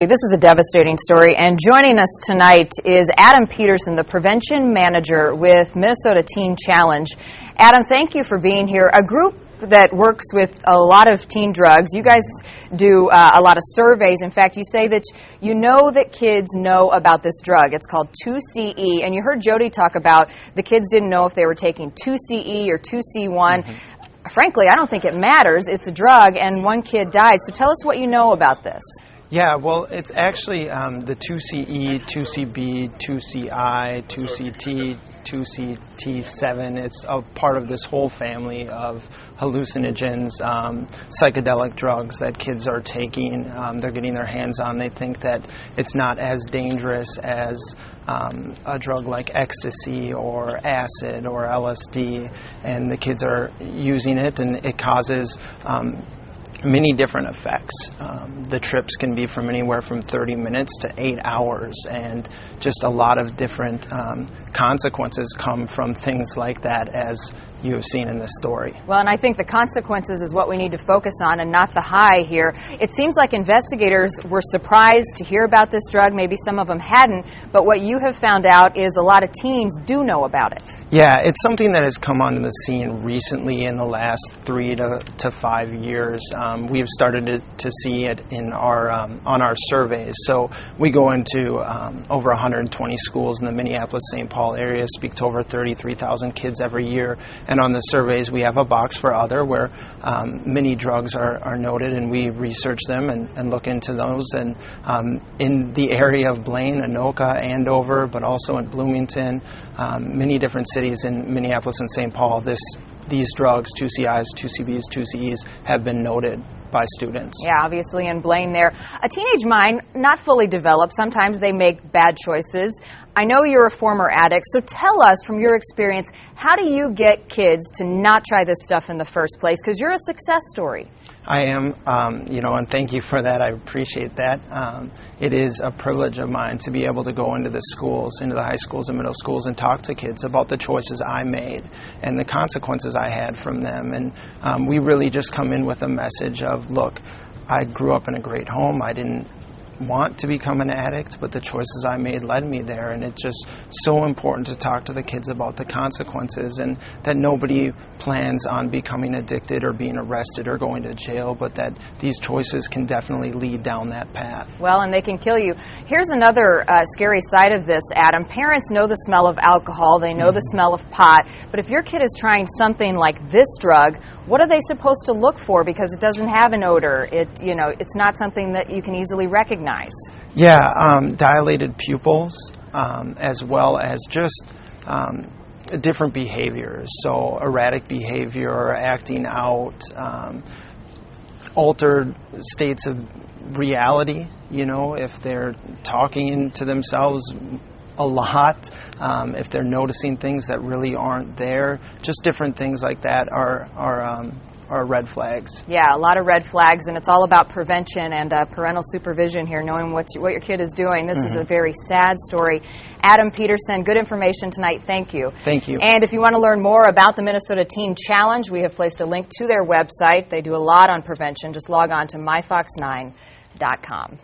This is a devastating story, and joining us tonight is Adam Peterson, the Prevention Manager with Minnesota Teen Challenge. Adam, thank you for being here. A group that works with a lot of teen drugs. You guys do a lot of surveys. In fact, you say that you know that kids know about this drug. It's called 2C-E, and you heard Jody talk about the kids didn't know if they were taking 2C-E or 2C-1. Frankly, I don't think it matters. It's a drug, and one kid died. So tell us what you know about this. Yeah, well, it's actually the 2C-E, 2C-B, 2C-I, 2C-T, 2C-T7. It's a part of this whole family of hallucinogens, psychedelic drugs that kids are taking. They're getting their hands on. They think that it's not as dangerous as a drug like ecstasy or acid or LSD, and the kids are using it, and it causes many different effects. The trips can be from anywhere from 30 minutes to 8 hours, and just a lot of different consequences come from things like that, as you have seen in this story. Well, and I think the consequences is what we need to focus on and not the high here. It seems like investigators were surprised to hear about this drug. Maybe some of them hadn't, but what you have found out is a lot of teens do know about it. Yeah, it's something that has come onto the scene recently in the last 3 to 5 years. We have started to see it in our on our surveys. So we go into over 120 schools in the Minneapolis-St. Paul area, speak to over 33,000 kids every year. And on the surveys, we have a box for other, where many drugs are noted, and we research them and look into those. And in the area of Blaine, Anoka, Andover, but also in Bloomington, many different cities in Minneapolis and St. Paul, these drugs, 2CIs, 2CBs, 2CEs, have been noted by students. Yeah, obviously in Blaine there. A teenage mind, not fully developed. Sometimes they make bad choices. I know you're a former addict, so tell us from your experience, how do you get kids to not try this stuff in the first place? Because you're a success story. I am, and thank you for that. I appreciate that. It is a privilege of mine to be able to go into the schools, into the high schools and middle schools, and talk to kids about the choices I made and the consequences I had from them. And we really just come in with a message of, look, I grew up in a great home. I didn't want to become an addict, but the choices I made led me there, and it's just so important to talk to the kids about the consequences, and that nobody plans on becoming addicted or being arrested or going to jail, but that these choices can definitely lead down that path. Well, and they can kill you. Here's another scary side of this, Adam. Parents know the smell of alcohol, they know the smell of pot, but if your kid is trying something like this drug, what are they supposed to look for? Because it doesn't have an odor. It's not something that you can easily recognize. Yeah, dilated pupils, as well as just different behaviors. So erratic behavior, acting out, altered states of reality. If they're talking to themselves a lot, if they're noticing things that really aren't there, just different things like that are red flags. Yeah, a lot of red flags, and it's all about prevention and parental supervision here, knowing what your kid is doing. This is a very sad story. Adam Peterson, good information tonight. Thank you. Thank you. And if you want to learn more about the Minnesota Teen Challenge, we have placed a link to their website. They do a lot on prevention. Just log on to myfox9.com.